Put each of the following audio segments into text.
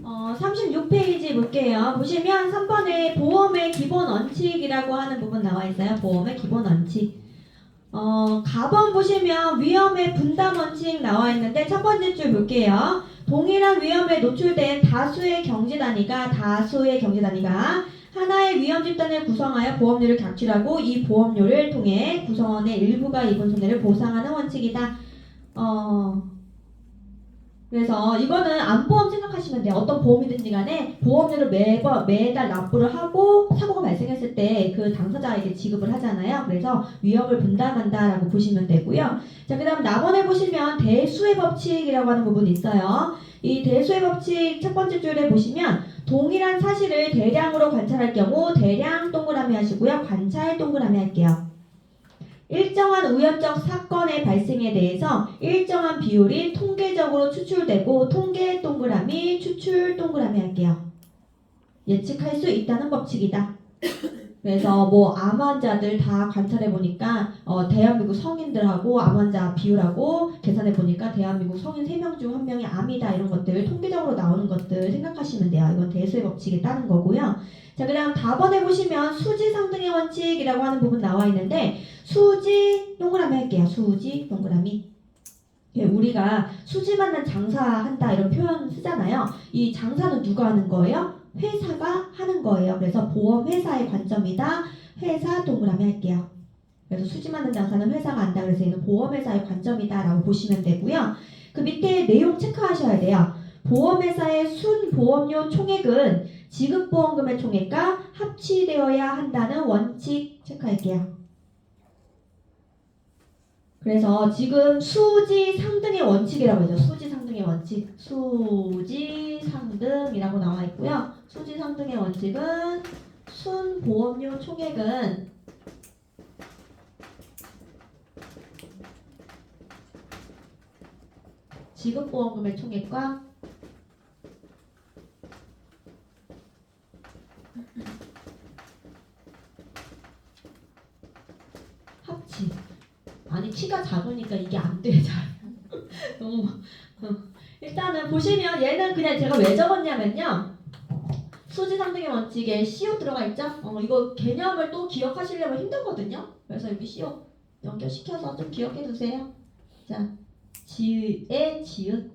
36페이지 볼게요. 보시면 3번에 보험의 기본 원칙이라고 하는 부분 나와 있어요. 보험의 기본 원칙. 가번 보시면 위험의 분담 원칙 나와 있는데 첫 번째 줄 볼게요. 동일한 위험에 노출된 다수의 경제 단위가 하나의 위험 집단을 구성하여 보험료를 각출하고 이 보험료를 통해 구성원의 일부가 입은 손해를 보상하는 원칙이다. 그래서 이거는 안보험 생각하시면 돼요. 어떤 보험이든지 간에 보험료를 매달 납부를 하고 사고가 발생했을 때 그 당사자에게 지급을 하잖아요. 그래서 위험을 분담한다라고 보시면 되고요. 자, 그 다음 나번에 보시면 대수의 법칙이라고 하는 부분이 있어요. 이 대수의 법칙 첫 번째 줄에 보시면 동일한 사실을 대량으로 관찰할 경우 대량 동그라미 하시고요. 관찰 동그라미 할게요. 일정한 우연적 사건의 발생에 대해서 일정한 비율이 통계적으로 추출되고 통계 동그라미, 추출 동그라미 할게요. 예측할 수 있다는 법칙이다. 그래서 뭐 암 환자들 다 관찰해 보니까 대한민국 성인들하고 암 환자 비율하고 계산해 보니까 대한민국 성인 3명 중 1명이 암이다 이런 것들 통계적으로 나오는 것들 생각하시면 돼요. 이건 대수의 법칙에 따른 거고요. 자, 그 다음 답번에 보시면 수지 상등의 원칙이라고 하는 부분 나와 있는데 수지 동그라미 할게요. 수지 동그라미. 우리가 수지 맞는 장사한다 이런 표현 쓰잖아요. 이 장사는 누가 하는 거예요? 회사가 하는 거예요. 그래서 보험회사의 관점이다. 회사 동그라미 할게요. 그래서 수지 맞는 장사는 회사가 한다. 그래서 얘는 보험회사의 관점이다 라고 보시면 되고요. 그 밑에 내용 체크하셔야 돼요. 보험회사의 순보험료 총액은 지급보험금의 총액과 합치되어야 한다는 원칙 체크할게요. 그래서 지금 수지 상등의 원칙이라고 하죠. 수지 상등의 원칙. 수지 상등이라고 나와 있고요. 수지 상등의 원칙은 순보험료 총액은 지급보험금의 총액과 합치. 아니 키가 작으니까 이게 안 돼. 잘. 너무 일단은 보시면 얘는 그냥 제가 왜 적었냐면요. 수지 상등의 원칙에 CO 들어가 있죠? 이거 개념을 또 기억하시려면 힘들거든요. 그래서 여기 CO 연결시켜서 좀 기억해 두세요. 자, 지읒의 지읒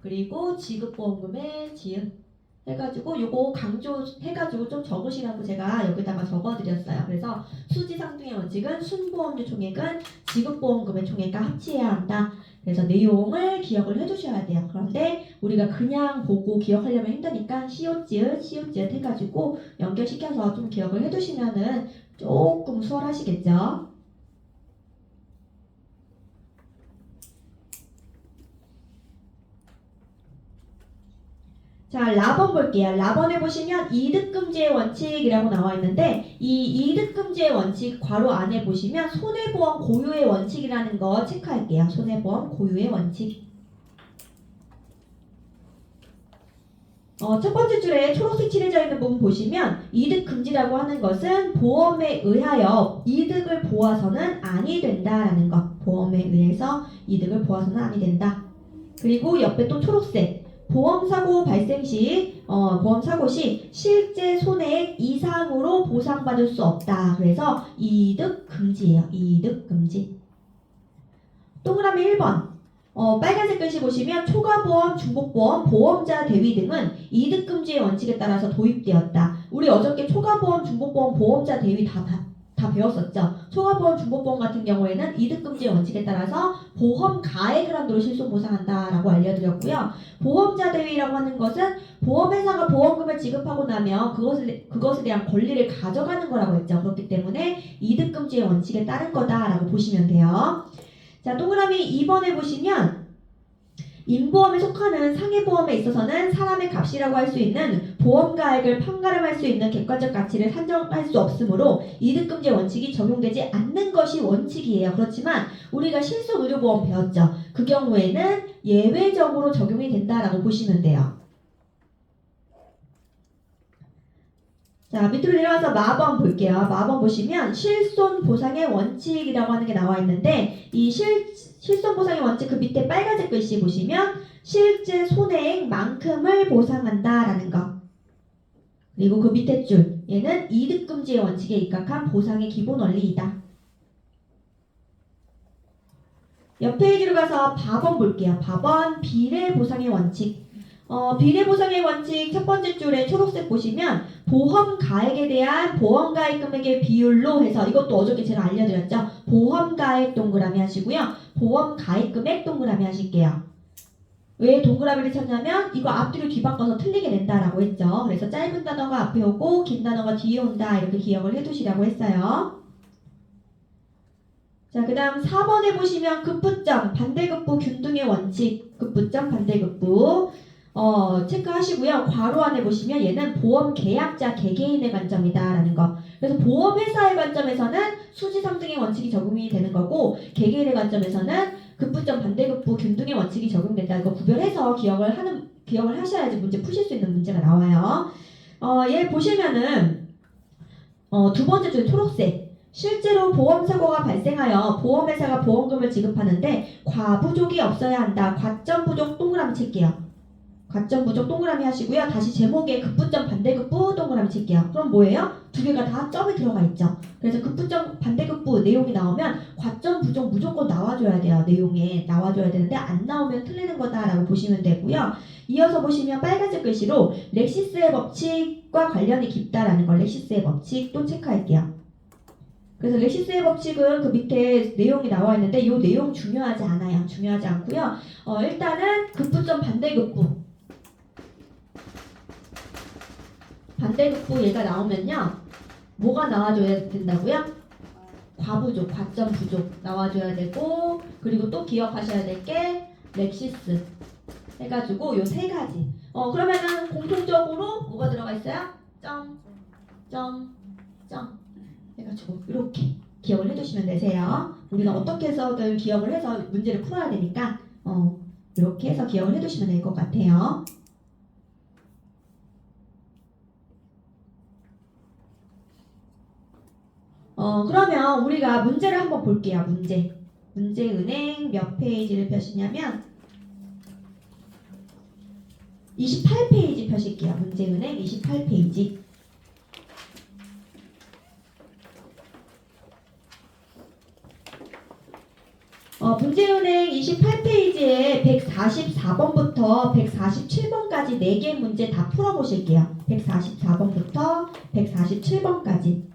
그리고 지급보험금의 지읒 해가지고 요거 강조해가지고 좀 적으시라고 제가 여기다가 적어드렸어요. 그래서 수지 상등의 원칙은 순보험료 총액은 지급보험금의 총액과 합치해야 한다. 그래서 내용을 기억을 해두셔야 돼요. 그런데 우리가 그냥 보고 기억하려면 힘드니까 시옷지읒 해가지고 연결시켜서 좀 기억을 해두시면은 조금 수월하시겠죠? 자, 라번 볼게요. 라번에 보시면 이득금지의 원칙이라고 나와 있는데 이 이득금지의 원칙 괄호 안에 보시면 손해보험 고유의 원칙이라는 거 체크할게요. 손해보험 고유의 원칙. 첫 번째 줄에 초록색 칠해져 있는 부분 보시면 이득금지라고 하는 것은 보험에 의하여 이득을 보아서는 아니 된다라는 것. 보험에 의해서 이득을 보아서는 아니 된다. 그리고 옆에 또 초록색. 보험사고 발생 시, 보험사고 시 실제 손해액 이상으로 보상받을 수 없다. 그래서 이득 금지예요. 이득 금지. 동그라미 1번. 빨간색 글씨 보시면 초과보험, 중복보험, 보험자 대위 등은 이득금지의 원칙에 따라서 도입되었다. 우리 어저께 초과보험, 중복보험, 보험자 대위 다 배웠었죠. 초과보험, 중복보험 같은 경우에는 이득금지의 원칙에 따라서 보험 가액을 한도로 실손보상한다라고 알려드렸고요. 보험자 대위라고 하는 것은 보험회사가 보험금을 지급하고 나면 그것에 대한 권리를 가져가는 거라고 했죠. 그렇기 때문에 이득금지의 원칙에 따른 거다라고 보시면 돼요. 자, 동그라미 2번에 보시면 인보험에 속하는 상해보험에 있어서는 사람의 값이라고 할 수 있는 보험가액을 판가름할 수 있는 객관적 가치를 산정할 수 없으므로 이득금지 원칙이 적용되지 않는 것이 원칙이에요. 그렇지만 우리가 실손의료보험 배웠죠. 그 경우에는 예외적으로 적용이 된다라고 보시면 돼요. 자, 밑으로 내려와서 마번 볼게요. 마번 보시면 실손 보상의 원칙이라고 하는 게 나와 있는데 이 실손 보상의 원칙 그 밑에 빨간색 글씨 보시면 실제 손해액만큼을 보상한다라는 거. 그리고 그 밑에 줄 얘는 이득금지의 원칙에 입각한 보상의 기본 원리이다. 옆 페이지로 가서 밥원 볼게요. 밥원 비례 보상의 원칙. 비례 보상의 원칙 첫 번째 줄에 초록색 보시면 보험 가액에 대한 보험 가액 금액의 비율로 해서 이것도 어저께 제가 알려드렸죠. 보험 가액 동그라미 하시고요. 보험 가액 금액 동그라미 하실게요. 왜 동그라미를 쳤냐면 이거 앞뒤로 뒤바꿔서 틀리게 낸다라고 했죠. 그래서 짧은 단어가 앞에 오고 긴 단어가 뒤에 온다 이렇게 기억을 해두시라고 했어요. 자, 그 다음 4번에 보시면 급부점, 반대급부 균등의 원칙, 급부점, 반대급부 체크하시고요. 괄호 안에 보시면 얘는 보험 계약자 개개인의 관점이다라는 거. 그래서 보험회사의 관점에서는 수지상등의 원칙이 적용이 되는 거고 개개인의 관점에서는 급부점, 반대급부 균등의 원칙이 적용된다. 이거 구별해서 기억을 하셔야지 문제 푸실 수 있는 문제가 나와요. 얘 보시면은 두 번째 줄 초록색. 실제로 보험사고가 발생하여 보험회사가 보험금을 지급하는데 과부족이 없어야 한다. 과점 부족 동그라미 칠게요. 과점 부족 동그라미 하시고요. 다시 제목에 급부점 반대급부 동그라미 칠게요. 그럼 뭐예요? 두 개가 다 점이 들어가 있죠. 그래서 급부점 반대급부 내용이 나오면 과점 부족 무조건 나와줘야 돼요. 내용에 나와줘야 되는데 안 나오면 틀리는 거다라고 보시면 되고요. 이어서 보시면 빨간색 글씨로 렉시스의 법칙과 관련이 깊다라는 걸 렉시스의 법칙 또 체크할게요. 그래서 렉시스의 법칙은 그 밑에 내용이 나와 있는데 이 내용 중요하지 않아요. 중요하지 않고요. 일단은 급부점 반대급부 얘가 나오면요. 뭐가 나와줘야 된다고요? 과부족, 과점 부족 나와줘야 되고 그리고 또 기억하셔야 될 게 렉시스 해가지고 요 세 가지. 그러면은 공통적으로 뭐가 들어가 있어요? 점, 점, 점. 해가지고 이렇게 기억을 해두시면 되세요. 우리가 어떻게 해서든 기억을 해서 문제를 풀어야 되니까 이렇게 해서 기억을 해두시면 될 것 같아요. 그러면 우리가 문제를 한번 볼게요. 문제 은행 몇 페이지를 펴시냐면 28페이지 펴실게요. 문제 은행 28페이지. 문제은행 28페이지에 144번부터 147번까지 4개 문제 다 풀어보실게요. 144번부터 147번까지.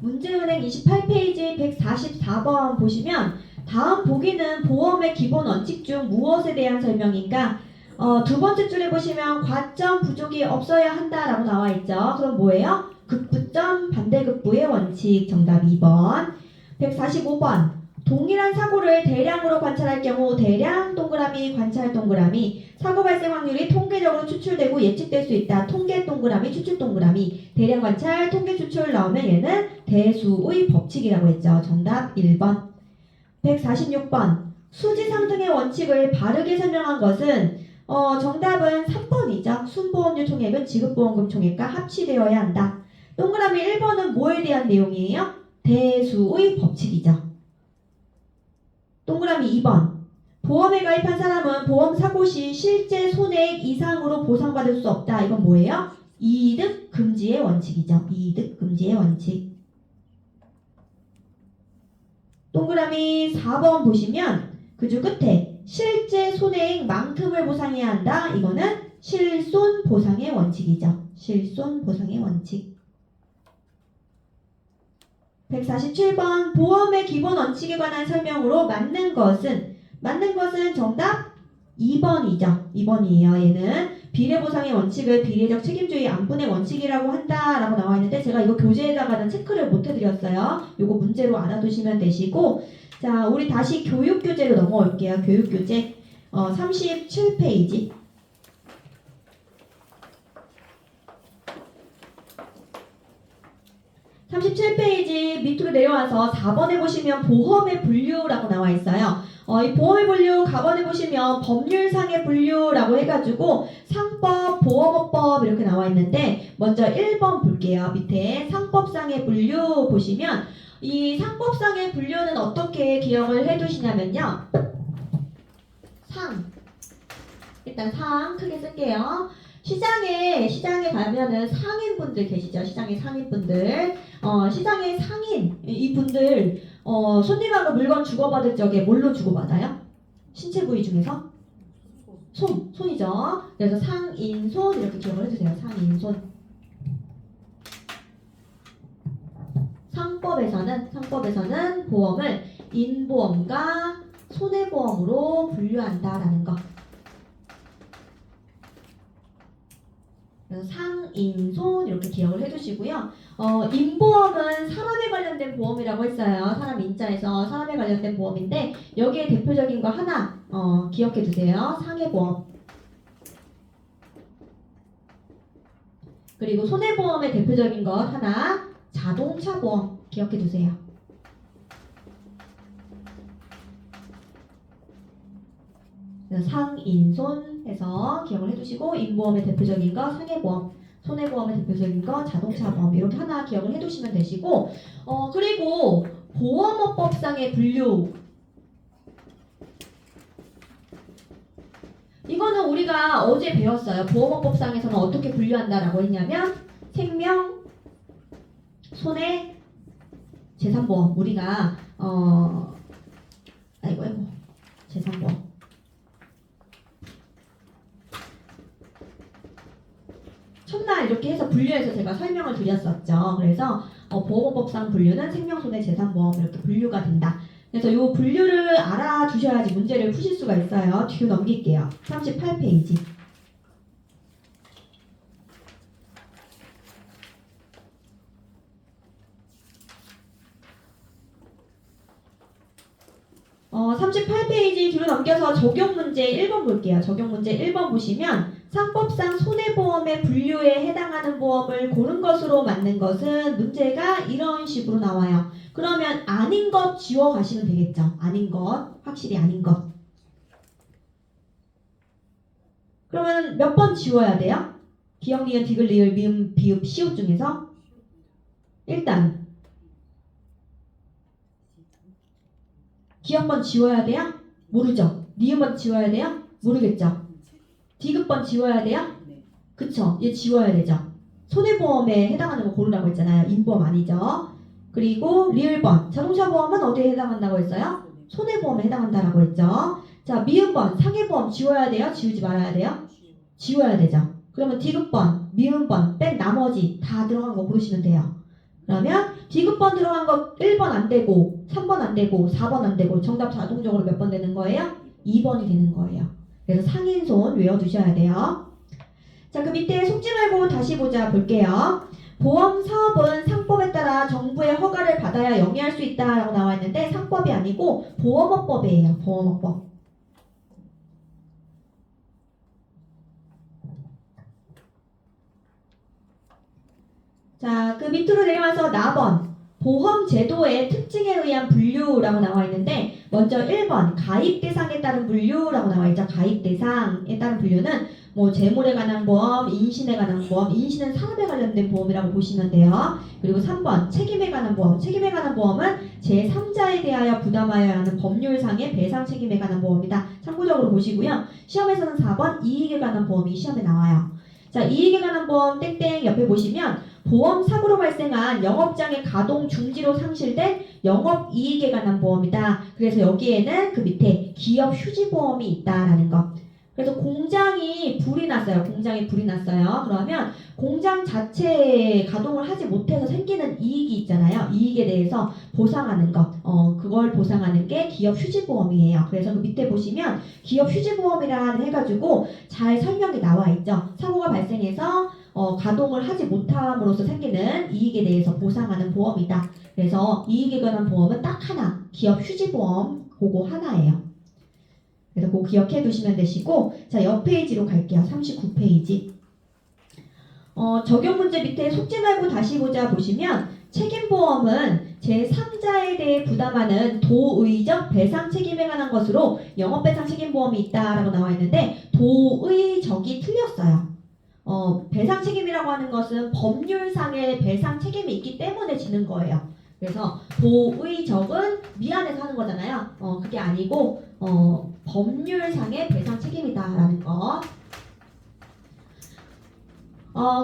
문제은행 28페이지 144번 보시면 다음 보기는 보험의 기본 원칙 중 무엇에 대한 설명인가? 두 번째 줄에 보시면 과점 부족이 없어야 한다라고 나와 있죠. 그럼 뭐예요? 극부점 반대극부의 원칙. 정답 2번. 145번. 동일한 사고를 대량으로 관찰할 경우 대량 동그라미 관찰 동그라미 사고 발생 확률이 통계적으로 추출되고 예측될 수 있다. 통계 동그라미 추출 동그라미 대량 관찰 통계 추출 나오면 얘는 대수의 법칙이라고 했죠. 정답 1번. 146번. 수지 상등의 원칙을 바르게 설명한 것은 정답은 3번이죠. 순보험료 총액은 지급보험금 총액과 합치되어야 한다. 동그라미 1번은 뭐에 대한 내용이에요? 대수의 법칙이죠. 동그라미 2번. 보험에 가입한 사람은 보험 사고 시 실제 손해액 이상으로 보상받을 수 없다. 이건 뭐예요? 이득 금지의 원칙이죠. 이득 금지의 원칙. 동그라미 4번 보시면 그 줄 끝에 실제 손해액만큼을 보상해야 한다. 이거는 실손 보상의 원칙이죠. 실손 보상의 원칙. 147번 보험의 기본 원칙에 관한 설명으로 맞는 것은 정답 2번이죠. 2번이에요. 얘는 비례보상의 원칙을 비례적 책임주의 안분의 원칙이라고 한다라고 나와 있는데 제가 이거 교재에다가는 체크를 못 해드렸어요. 이거 문제로 알아두시면 되시고 자 우리 다시 교육교재로 넘어올게요. 교육교재 37페이지 37페이지 밑으로 내려와서 4번에 보시면 보험의 분류라고 나와 있어요. 이 보험의 분류 가번에 보시면 법률상의 분류라고 해가지고 상법, 보험업법 이렇게 나와 있는데 먼저 1번 볼게요. 밑에 상법상의 분류 보시면 이 상법상의 분류는 어떻게 기억을 해두시냐면요. 일단 상 크게 쓸게요. 시장에 가면은 상인분들 계시죠. 시장의 상인분들. 시장의 상인 이분들 손님하고 물건 주고받을 적에 뭘로 주고받아요? 신체 부위 중에서 손이죠. 그래서 상인손 이렇게 기억을 해주세요. 상인손. 상법에서는 보험을 인보험과 손해보험으로 분류한다라는 거. 상인손 이렇게 기억을 해두시고요. 인보험은 사람에 관련된 보험이라고 했어요. 사람 인자에서 사람에 관련된 보험인데 여기에 대표적인 거 하나 기억해두세요. 상해보험. 그리고 손해보험의 대표적인 것 하나 자동차보험 기억해두세요. 상인손 해서 기억을 해두시고 인보험의 대표적인 거 상해보험, 손해보험의 대표적인 거 자동차보험 이렇게 하나 기억을 해두시면 되시고 그리고 보험업법상의 분류 이거는 우리가 어제 배웠어요. 보험업법상에서는 어떻게 분류한다라고 했냐면 생명, 손해, 재산보험 우리가 아이고 재산보험 첫날 이렇게 해서 분류해서 제가 설명을 드렸었죠. 그래서 보험업법상 분류는 생명, 손해, 재산보험 이렇게 분류가 된다. 그래서 이 분류를 알아두셔야지 문제를 푸실 수가 있어요. 뒤로 넘길게요. 38페이지. 어, 38페이지 뒤로 넘겨서 적용문제 1번 볼게요. 적용문제 1번 보시면 상법상 손해보험의 분류에 해당하는 보험을 고른 것으로 맞는 것은 문제가 이런 식으로 나와요. 그러면 아닌 것 지워 가시면 되겠죠. 아닌 것, 확실히 아닌 것. 그러면 몇 번 지워야 돼요? 기역, 니은, 디귿, 리을, 미음, 비읍, 시옷 중에서 일단 기역번 지워야 돼요? 모르죠. 니은번 지워야 돼요? 모르겠죠. 디귿번 지워야 돼요? 그쵸. 얘 지워야 되죠. 손해보험에 해당하는 거 고르라고 했잖아요. 인보험 아니죠. 그리고 리을번 자동차보험은 어디에 해당한다고 했어요? 손해보험에 해당한다라고 했죠. 자, 미음번 상해보험 지워야 돼요? 지우지 말아야 돼요? 지워야 되죠. 그러면 디귿번, 미음번 뺀 나머지 다 들어간 거 고르시면 돼요. 그러면 디귿번 들어간 거 1번 안 되고 3번 안 되고 4번 안 되고 정답 자동적으로 몇 번 되는 거예요? 2번이 되는 거예요. 그래서 상인손 외워두셔야 돼요. 자, 그 밑에 속지 말고 다시 보자 볼게요. 보험 사업은 상법에 따라 정부의 허가를 받아야 영위할 수 있다라고 나와 있는데 상법이 아니고 보험업법이에요. 보험업법. 자, 그 밑으로 내려와서 나번 보험 제도의 특징에 의한 분류라고 나와 있는데 먼저 1번 가입 대상에 따른 분류라고 나와 있죠. 가입 대상에 따른 분류는 뭐 재물에 관한 보험, 인신에 관한 보험, 인신은 산업에 관련된 보험이라고 보시면 돼요. 그리고 3번 책임에 관한 보험. 책임에 관한 보험은 제3자에 대하여 부담하여야 하는 법률상의 배상 책임에 관한 보험이다. 참고적으로 보시고요. 시험에서는 4번 이익에 관한 보험이 시험에 나와요. 자, 이익에 관한 보험 땡땡 옆에 보시면 보험 사고로 발생한 영업장의 가동 중지로 상실된 영업이익에 관한 보험이다. 그래서 여기에는 그 밑에 기업 휴지보험이 있다라는 거. 그래서 공장이 불이 났어요. 공장이 불이 났어요. 그러면 공장 자체에 가동을 하지 못해서 생기는 이익이 있잖아요. 이익에 대해서 보상하는 것. 그걸 보상하는 게 기업 휴지보험이에요. 그래서 그 밑에 보시면 기업 휴지보험이라 해가지고 잘 설명이 나와 있죠. 사고가 발생해서 가동을 하지 못함으로써 생기는 이익에 대해서 보상하는 보험이다. 그래서 이익에 관한 보험은 딱 하나, 기업 휴지보험 그거 하나예요. 그래서 그거 기억해 두시면 되시고, 자, 옆 페이지로 갈게요. 39페이지. 적용 문제 밑에 속지 말고 다시 보자 보시면 책임보험은 제3자에 대해 부담하는 도의적 배상 책임에 관한 것으로 영업배상 책임보험이 있다라고 나와 있는데 도의적이 틀렸어요. 배상 책임이라고 하는 것은 법률상의 배상 책임이 있기 때문에 지는 거예요. 그래서 도의적은 미안해서 하는 거잖아요. 그게 아니고 법률상의 배상 책임이다라는 거.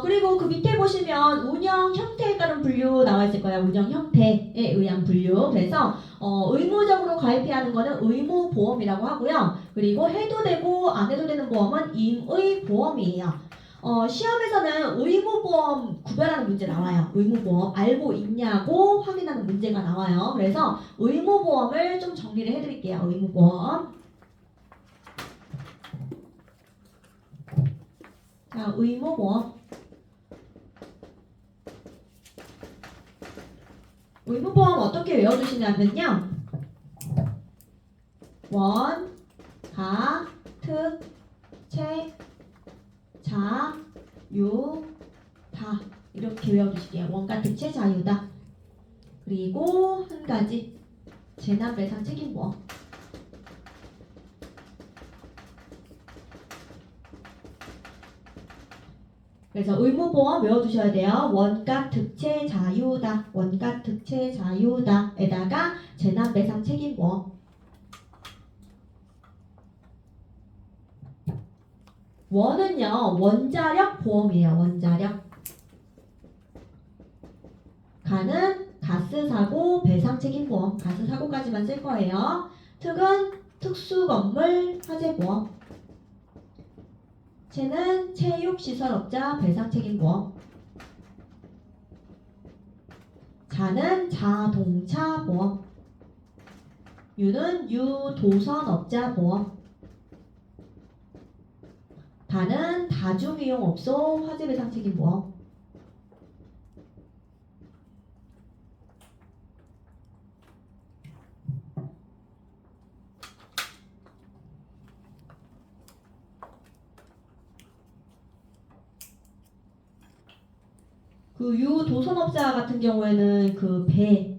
그리고 그 밑에 보시면 운영 형태에 따른 분류 나와 있을 거예요. 운영 형태에 의한 분류. 그래서 의무적으로 가입해야 하는 거는 의무보험이라고 하고요. 그리고 해도 되고 안 해도 되는 보험은 임의보험이에요. 시험에서는 의무보험 구별하는 문제 나와요. 의무보험 알고 있냐고 확인하는 문제가 나와요. 그래서 의무보험을 좀 정리를 해드릴게요. 의무보험. 자, 의무보험. 의무보험 어떻게 외워두시냐면요. 원, 가, 특, 채, 자, 유, 다 이렇게 외워두실게요. 원가, 특채, 자유다. 그리고 한 가지 재난배상 책임보험. 그래서 의무보험 외워두셔야 돼요. 원가, 특채, 자유다. 원가, 특채, 자유다. 에다가 재난배상 책임보험. 원은요, 원자력 보험이에요. 원자력. 가는 가스사고 배상 책임보험. 가스사고까지만 쓸 거예요. 특은 특수건물 화재보험. 채는 체육시설업자 배상 책임보험. 자는 자동차 보험. 유는 유도선업자 보험. 다는 다중이용업소 화재배상 책임보험. 그 유도선업자 같은 경우에는 그 배,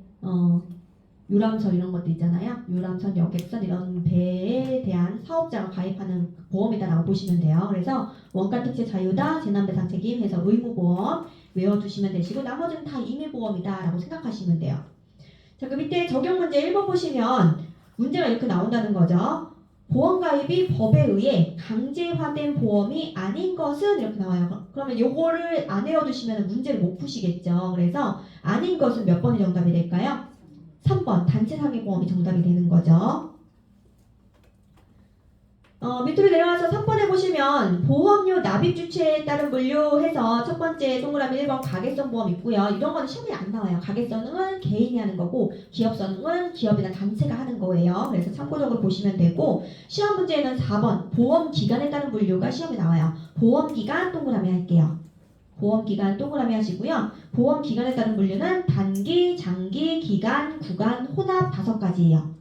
유람선 이런 것도 있잖아요. 유람선, 여객선 이런 배에 대한 사업자가 가입하는 보험이다라고 보시면 돼요. 그래서 원가 특채 자유다, 재난배상 책임 해서 의무보험 외워두시면 되시고 나머지는 다 임의보험이다라고 생각하시면 돼요. 자, 그 밑에 적용 문제 1번 보시면 문제가 이렇게 나온다는 거죠. 보험 가입이 법에 의해 강제화된 보험이 아닌 것은 이렇게 나와요. 그러면 요거를 안 외워두시면 문제를 못 푸시겠죠. 그래서 아닌 것은 몇 번이 정답이 될까요? 3번 단체상해 보험이 정답이 되는 거죠. 밑으로 내려와서 3번에 보시면 보험료 납입 주체에 따른 분류 해서 첫 번째 동그라미 1번 가계성 보험 있고요. 이런 거는 시험에 안 나와요. 가계성은 개인이 하는 거고 기업성은 기업이나 단체가 하는 거예요. 그래서 참고적으로 보시면 되고 시험 문제에는 4번 보험 기간에 따른 분류가 시험에 나와요. 보험 기간 동그라미 할게요. 보험 기간 동그라미 하시고요. 보험 기간에 따른 분류는 단기, 장기, 기간, 구간, 혼합 5가지예요.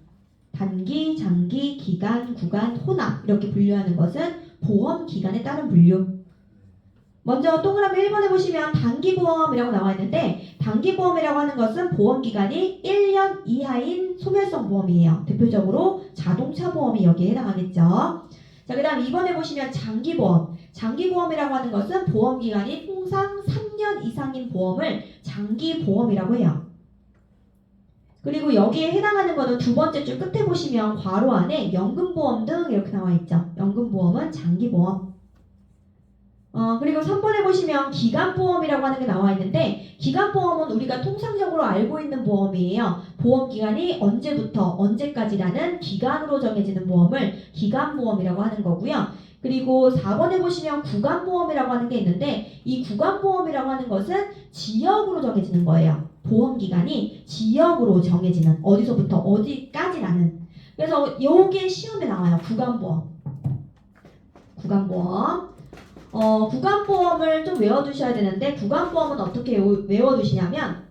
단기, 장기, 기간, 구간, 혼합 이렇게 분류하는 것은 보험 기간에 따른 분류. 먼저 동그라미 1번에 보시면 단기보험이라고 나와 있는데 단기보험이라고 하는 것은 보험기간이 1년 이하인 소멸성 보험이에요. 대표적으로 자동차 보험이 여기에 해당하겠죠. 자, 그 다음 2번에 보시면 장기보험. 장기보험이라고 하는 것은 보험기간이 통상 3년 이상인 보험을 장기보험이라고 해요. 그리고 여기에 해당하는 거는 두 번째 줄 끝에 보시면 괄호 안에 연금보험 등 이렇게 나와 있죠. 연금보험은 장기보험. 그리고 3번에 보시면 기간보험이라고 하는 게 나와 있는데 기간보험은 우리가 통상적으로 알고 있는 보험이에요. 보험기간이 언제부터 언제까지라는 기간으로 정해지는 보험을 기간보험이라고 하는 거고요. 그리고 4번에 보시면 구간보험이라고 하는 게 있는데 이 구간보험이라고 하는 것은 지역으로 정해지는 거예요. 보험기간이 지역으로 정해지는 어디서부터 어디까지라는 그래서 요게 시험에 나와요. 구간보험. 구간보험. 구간보험을 좀 외워두셔야 되는데 구간보험은 어떻게 외워두시냐면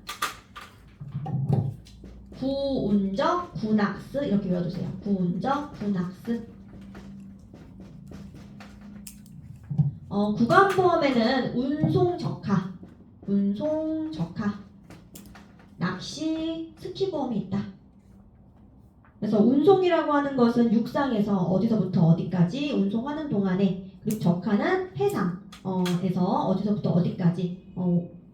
구운적, 구낙스 이렇게 외워두세요. 구운적, 구낙스. 구간보험에는 운송적하, 낚시, 스키보험이 있다. 그래서 운송이라고 하는 것은 육상에서 어디서부터 어디까지 운송하는 동안에 그리고 적하는 해상에서 어디서부터 어디까지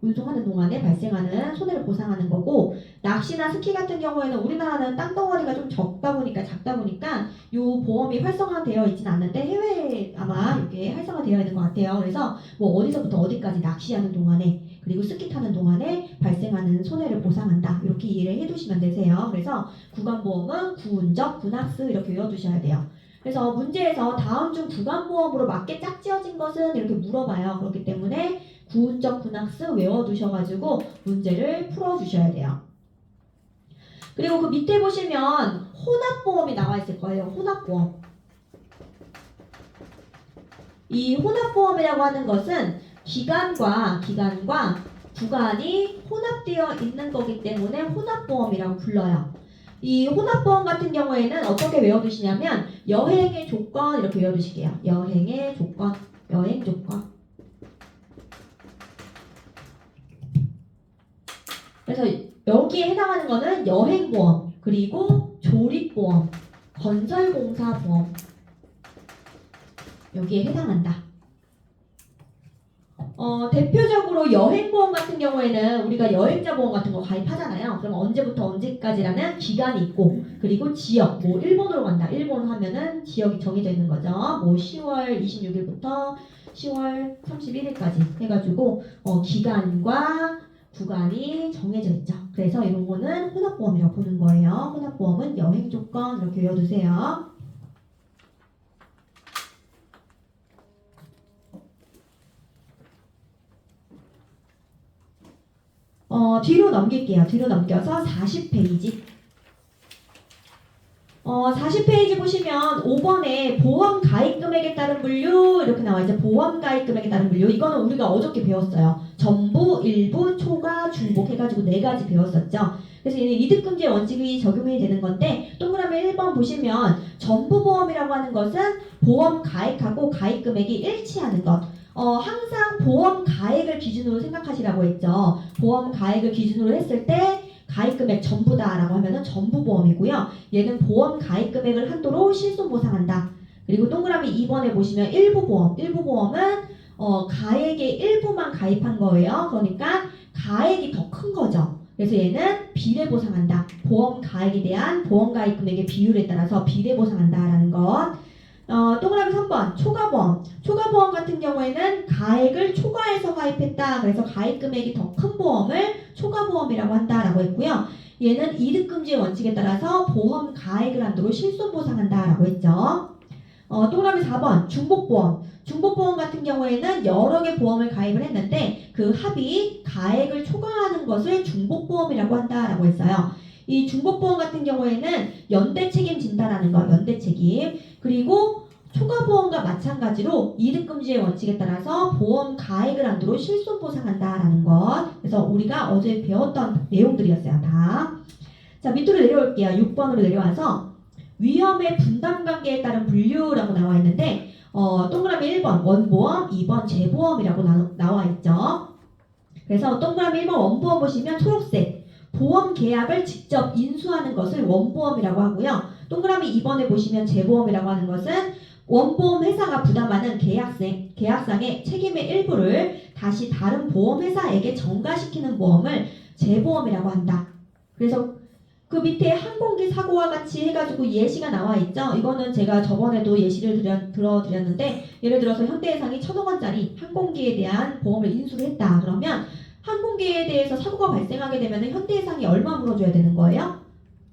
운송하는 동안에 발생하는 손해를 보상하는 거고 낚시나 스키 같은 경우에는 우리나라는 땅덩어리가 좀 작다 보니까 요 보험이 활성화되어 있지는 않는데 해외에 아마 이게 활성화되어 있는 것 같아요. 그래서 뭐 어디서부터 어디까지 낚시하는 동안에 그리고 스키 타는 동안에 발생하는 손해를 보상한다. 이렇게 이해를 해두시면 되세요. 그래서 구간보험은 구운적, 구낙스 이렇게 외워두셔야 돼요. 그래서 문제에서 다음 중 구간보험으로 맞게 짝지어진 것은 이렇게 물어봐요. 그렇기 때문에 구운적, 구낙스 외워두셔가지고 문제를 풀어주셔야 돼요. 그리고 그 밑에 보시면 혼합보험이 나와 있을 거예요. 혼합보험. 이 혼합보험이라고 하는 것은 기간과 구간이 혼합되어 있는 거기 때문에 혼합보험이라고 불러요. 이 혼합보험 같은 경우에는 어떻게 외워두시냐면 여행의 조건 이렇게 외워두실게요. 여행 조건. 그래서 여기에 해당하는 거는 여행보험, 그리고 조립보험, 건설공사보험 여기에 해당한다. 대표적으로 여행보험 같은 경우에는 우리가 여행자 보험 같은 거 가입하잖아요. 그럼 언제부터 언제까지라는 기간이 있고 그리고 지역, 뭐 일본으로 간다. 일본 하면은 지역이 정해져 있는 거죠. 뭐 10월 26일부터 10월 31일까지 해가지고 기간과 구간이 정해져 있죠. 그래서 이런 거는 혼합보험이라고 보는 거예요. 혼합보험은 여행 조건 이렇게 외워두세요. 뒤로 넘길게요. 뒤로 넘겨서 40페이지. 40페이지 보시면 5번에 보험 가입 금액에 따른 분류 이렇게 나와 있죠. 보험 가입 금액에 따른 분류. 이거는 우리가 어저께 배웠어요. 전부, 일부, 초과, 중복 해가지고 4가지 배웠었죠. 그래서 얘는 이득금지의 원칙이 적용이 되는 건데 동그라미 1번 보시면 전부보험이라고 하는 것은 보험 가입하고 가입 금액이 일치하는 것. 항상 보험 가액을 기준으로 생각하시라고 했죠. 보험 가액을 기준으로 했을 때 가입 금액 전부다라고 하면은 전부보험이고요. 얘는 보험 가입 금액을 한도로 실손보상한다. 그리고 동그라미 2번에 보시면 일부보험. 일부보험은 가액의 일부만 가입한 거예요. 그러니까 가액이 더 큰 거죠. 그래서 얘는 비례보상한다. 보험 가액에 대한 보험 가입 금액의 비율에 따라서 비례보상한다라는 것. 동그라미 3번 초과보험. 초과보험 같은 경우에는 가액을 초과해서 가입했다. 그래서 가입 금액이 더 큰 보험을 초과보험이라고 한다라고 했고요. 얘는 이득금지의 원칙에 따라서 보험 가액을 한도로 실손보상한다라고 했죠. 동그라미 4번 중복보험. 중복보험 같은 경우에는 여러 개 보험을 가입을 했는데 그 합이 가액을 초과하는 것을 중복보험이라고 한다라고 했어요. 이 중복보험 같은 경우에는 연대 책임진다라는 거, 연대 책임. 그리고 초과보험과 마찬가지로 이득금지의 원칙에 따라서 보험 가액을 한도로 실손보상한다라는 것. 그래서 우리가 어제 배웠던 내용들이었어요. 다. 자, 밑으로 내려올게요. 6번으로 내려와서 위험의 분담관계에 따른 분류라고 나와 있는데 동그라미 1번 원보험, 2번 재보험이라고 나와 있죠. 그래서 동그라미 1번 원보험 보시면 초록색 보험 계약을 직접 인수하는 것을 원보험이라고 하고요. 동그라미 2번에 보시면 재보험이라고 하는 것은 원보험 회사가 부담하는 계약상의 책임의 일부를 다시 다른 보험회사에게 전가시키는 보험을 재보험이라고 한다. 그래서 그 밑에 항공기 사고와 같이 해가지고 예시가 나와 있죠. 이거는 제가 저번에도 예시를 들어드렸는데 예를 들어서 현대해상이 1,000억 원짜리 항공기에 대한 보험을 인수를 했다. 그러면 항공기에 대해서 사고가 발생하게 되면 현대해상이 얼마 물어줘야 되는 거예요?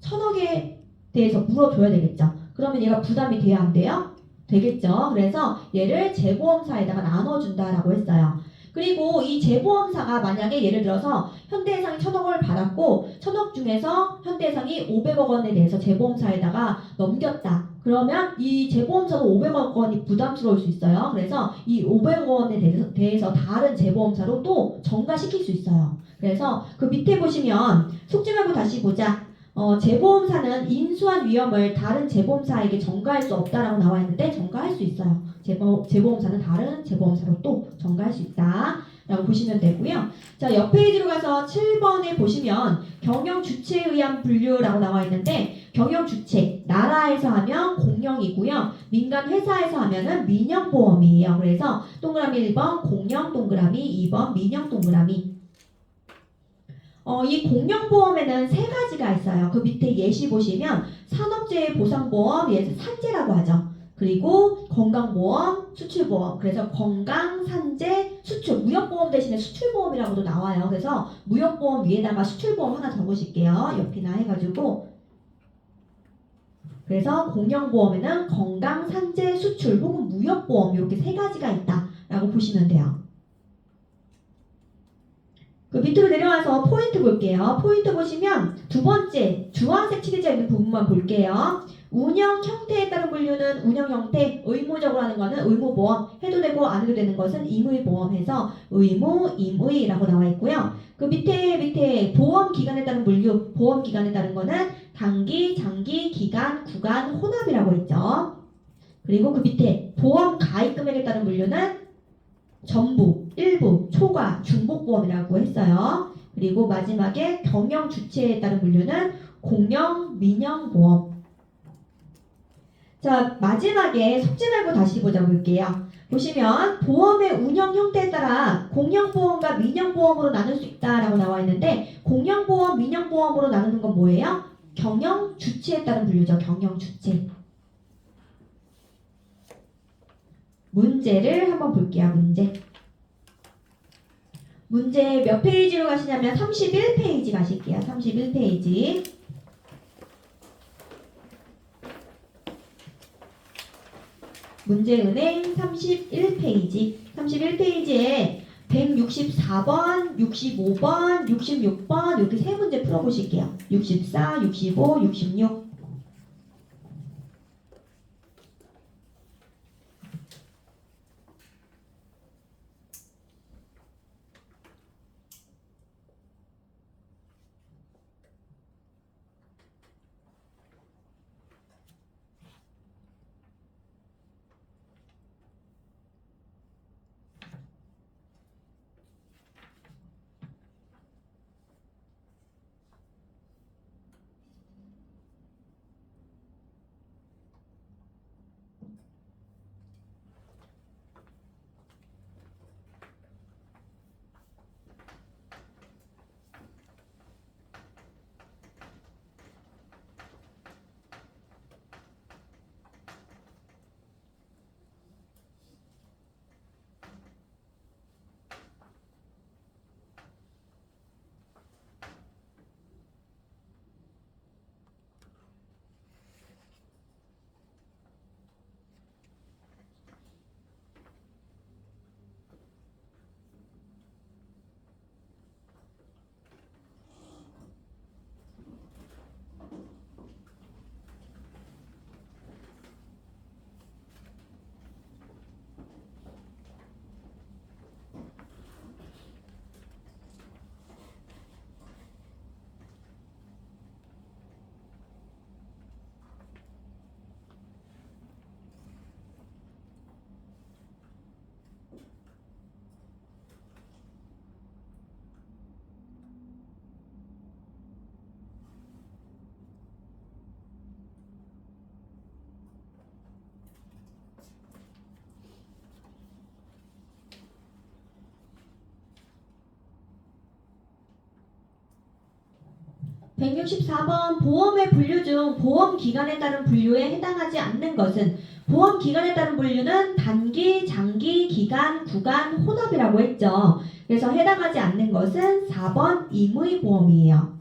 1,000억에 대해서 물어줘야 되겠죠. 그러면 얘가 부담이 돼야 안 돼요? 되겠죠. 그래서 얘를 재보험사에다가 나눠준다라고 했어요. 그리고 이 재보험사가 만약에 예를 들어서 현대해상이 1,000억 원을 받았고 1,000억 중에서 현대해상이 500억 원에 대해서 재보험사에다가 넘겼다. 그러면 이 재보험사도 500억 원이 부담스러울 수 있어요. 그래서 이 500억 원에 대해서 다른 재보험사로 또 전가시킬 수 있어요. 그래서 그 밑에 보시면 속지 말고 다시 보자. 재보험사는 인수한 위험을 다른 재보험사에게 전가할 수 없다라고 나와 있는데 전가할 수 있어요. 재보험사는 다른 재보험사로 또 전가할 수 있다라고 보시면 되고요. 자, 옆 페이지로 가서 7번에 보시면 경영 주체에 의한 분류라고 나와 있는데 경영 주체, 나라에서 하면 공영이고요. 민간 회사에서 하면은 민영보험이에요. 그래서 동그라미 1번 공영 동그라미, 2번 민영 동그라미. 이 공영보험에는 세 가지가 있어요. 그 밑에 예시 보시면 산업재해 보상보험, 얘는 산재라고 하죠. 그리고 건강보험, 수출보험. 그래서 건강, 산재, 수출. 무역보험 대신에 수출보험이라고도 나와요. 그래서 무역보험 위에다가 수출보험 하나 적으실게요. 옆이나 해가지고. 그래서 공영보험에는 건강, 산재, 수출 혹은 무역보험 이렇게 세 가지가 있다라고 보시면 돼요. 그 밑으로 내려와서 포인트 볼게요. 포인트 보시면 두 번째 주황색 칠해져 있는 부분만 볼게요. 운영 형태에 따른 분류는 운영 형태, 의무적으로 하는 거는 의무보험, 해도 되고 안 해도 되는 것은 임의보험해서 의무, 임의라고 나와 있고요. 그 밑에 보험 기간에 따른 분류, 보험 기간에 따른 거는 단기, 장기, 기간, 구간, 혼합이라고 있죠. 그리고 그 밑에 보험 가입 금액에 따른 분류는 전부, 일부, 초과, 중복보험이라고 했어요. 그리고 마지막에 경영 주체에 따른 분류는 공영, 민영보험. 자, 마지막에 속지 말고 다시 볼게요. 보시면 보험의 운영 형태에 따라 공영보험과 민영보험으로 나눌 수 있다라고 나와 있는데 공영보험, 민영보험으로 나누는 건 뭐예요? 경영 주체에 따른 분류죠. 경영 주체. 문제를 한번 볼게요. 문제 몇 페이지로 가시냐면 31페이지 가실게요. 31페이지. 문제은행 31페이지. 31페이지에 164번, 65번, 66번 이렇게 세 문제 풀어보실게요. 64, 65, 66. 164번 보험의 분류 중 보험 기간에 따른 분류에 해당하지 않는 것은 보험 기간에 따른 분류는 단기, 장기, 기간, 구간, 혼합이라고 했죠. 그래서 해당하지 않는 것은 4번 임의보험이에요.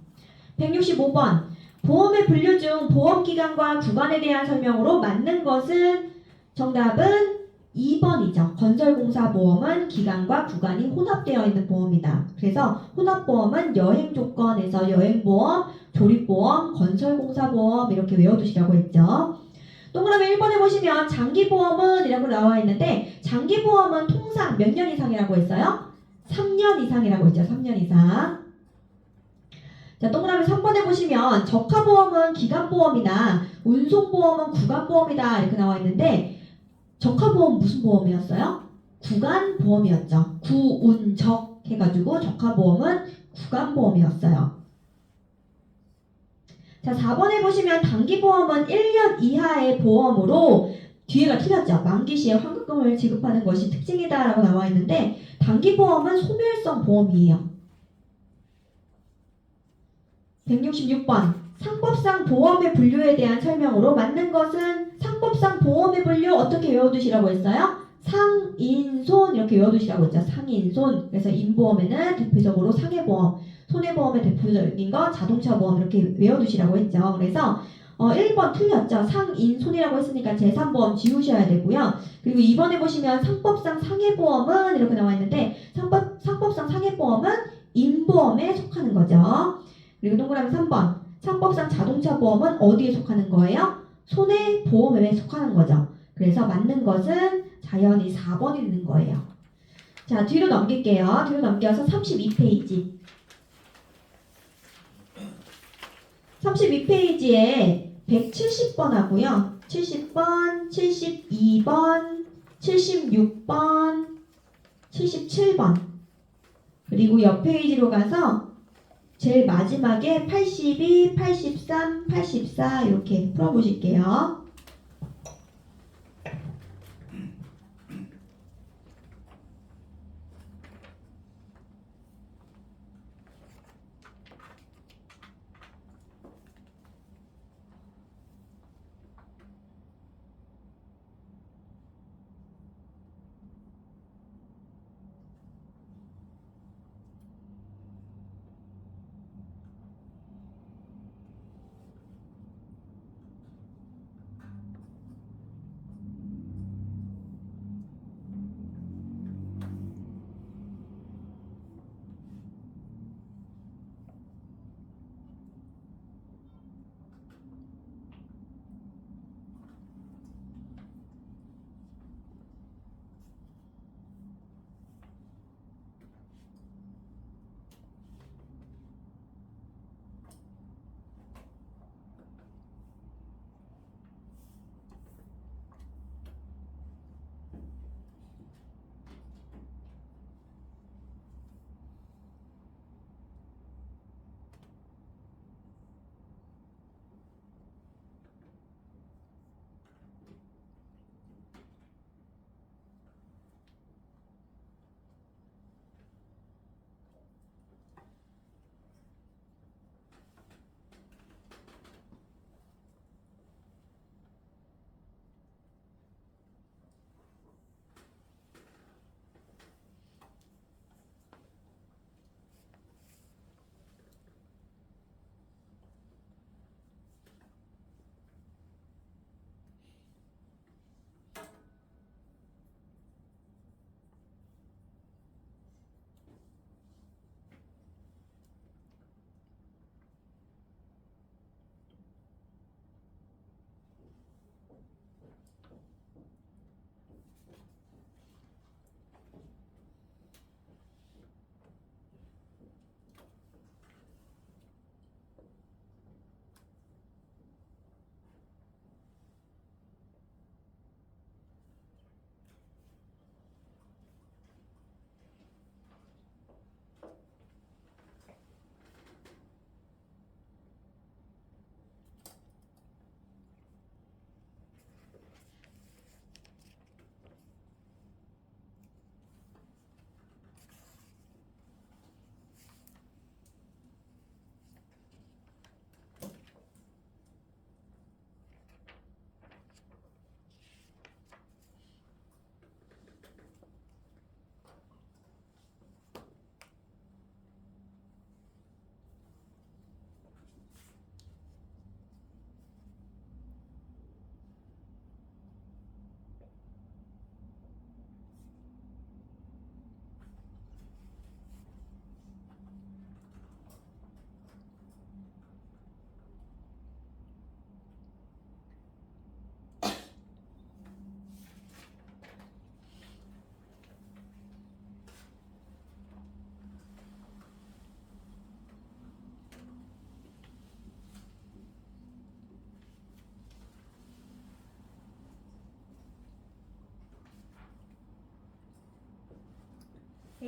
165번 보험의 분류 중 보험 기간과 구간에 대한 설명으로 맞는 것은 정답은 2번이죠. 건설공사 보험은 기간과 구간이 혼합되어 있는 보험이다. 그래서 혼합보험은 여행 조건에서 여행보험, 조립보험, 건설공사보험 이렇게 외워두시라고 했죠. 동그라미 1번에 보시면 장기보험은 이라고 나와 있는데 장기보험은 통상 몇 년 이상이라고 했어요? 3년 이상이라고 했죠. 3년 이상. 자, 동그라미 3번에 보시면 적하보험은 기간보험이나 운송보험은 구간보험이다 이렇게 나와 있는데 적하보험 무슨 보험이었어요? 구간보험이었죠. 구운적 해가지고 적하보험은 구간보험이었어요. 자, 4번에 보시면 단기보험은 1년 이하의 보험으로 뒤에가 틀렸죠. 만기 시에 환급금을 지급하는 것이 특징이다라고 나와 있는데 단기보험은 소멸성 보험이에요. 166번 상법상 보험의 분류에 대한 설명으로 맞는 것은 상법상 보험의 분류 어떻게 외워두시라고 했어요? 상인손 이렇게 외워두시라고 했죠. 상인손. 그래서 인보험에는 대표적으로 상해보험, 손해보험의 대표적인 거 자동차보험 이렇게 외워두시라고 했죠. 그래서 1번 틀렸죠. 상인손이라고 했으니까 재산보험 지우셔야 되고요. 그리고 2번에 보시면 상법상 상해보험은 이렇게 나와 있는데 상법상 상해보험은 인보험에 속하는 거죠. 그리고 동그라미 3번 상법상 자동차 보험은 어디에 속하는 거예요? 손해보험에 속하는 거죠. 그래서 맞는 것은 자연히 4번이 되는 거예요. 자, 뒤로 넘길게요. 뒤로 넘겨서 32페이지. 32페이지에 170번 하고요. 70번, 72번, 76번, 77번. 그리고 옆 페이지로 가서 제일 마지막에 82, 83, 84 이렇게 풀어보실게요.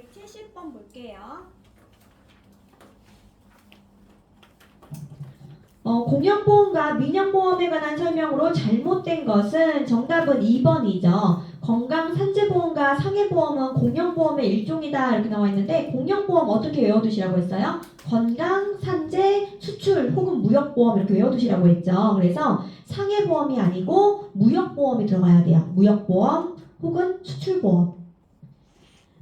170번 볼게요. 공영보험과 민영보험에 관한 설명으로 잘못된 것은 정답은 2번이죠. 건강산재보험과 상해보험은 공영보험의 일종이다 이렇게 나와 있는데 공영보험 어떻게 외워두시라고 했어요? 건강, 산재, 수출 혹은 무역보험 이렇게 외워두시라고 했죠. 그래서 상해보험이 아니고 무역보험이 들어가야 돼요. 무역보험 혹은 수출보험.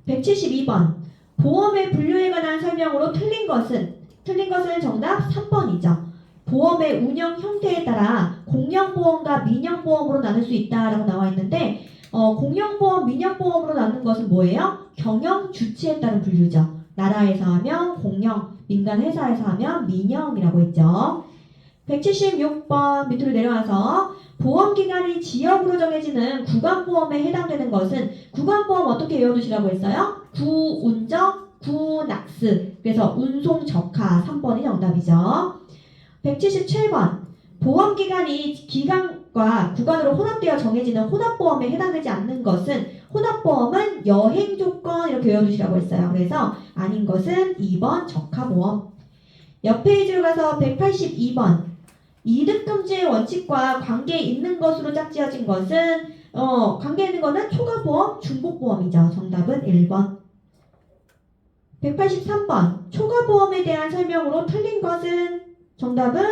172번 보험의 분류에 관한 설명으로 틀린 것은 정답 3번이죠. 보험의 운영 형태에 따라 공영보험과 민영보험으로 나눌 수 있다라고 나와 있는데 공영보험, 민영보험으로 나누는 것은 뭐예요? 경영 주체에 따른 분류죠. 나라에서 하면 공영, 민간 회사에서 하면 민영이라고 했죠. 176번 밑으로 내려와서 보험기간이 지역으로 정해지는 구간보험에 해당되는 것은 구간보험 어떻게 외워두시라고 했어요? 구운정, 구낙스. 그래서 운송적하 3번이 정답이죠. 177번 보험기간이 기간과 구간으로 혼합되어 정해지는 혼합보험에 해당되지 않는 것은 혼합보험은 여행조건 이렇게 외워두시라고 했어요. 그래서 아닌 것은 2번 적하보험. 옆 페이지로 가서 182번 이득금지의 원칙과 관계 있는 것으로 짝지어진 것은 관계 있는 거는 초과보험, 중복보험이죠. 정답은 1번. 183번 초과보험에 대한 설명으로 틀린 것은 정답은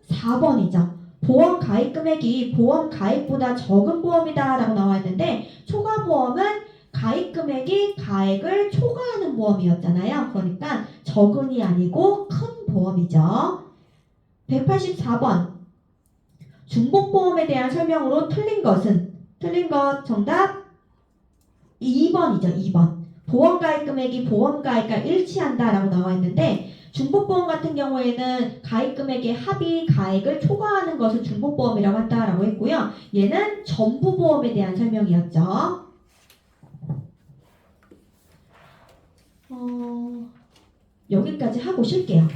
4번이죠. 보험 가입 금액이 보험 가입보다 적은 보험이다 라고 나와 있는데 초과보험은 가입 금액이 가액을 초과하는 보험이었잖아요. 그러니까 적은이 아니고 큰 보험이죠. 184번 중복보험에 대한 설명으로 틀린 것 정답 2번이죠. 2번. 보험 가입 금액이 보험 가입과 일치한다 라고 나와 있는데 중복보험 같은 경우에는 가입 금액의 합이 가액을 초과하는 것을 중복보험이라고 한다라고 했고요. 얘는 전부보험에 대한 설명이었죠. 여기까지 하고 쉴게요.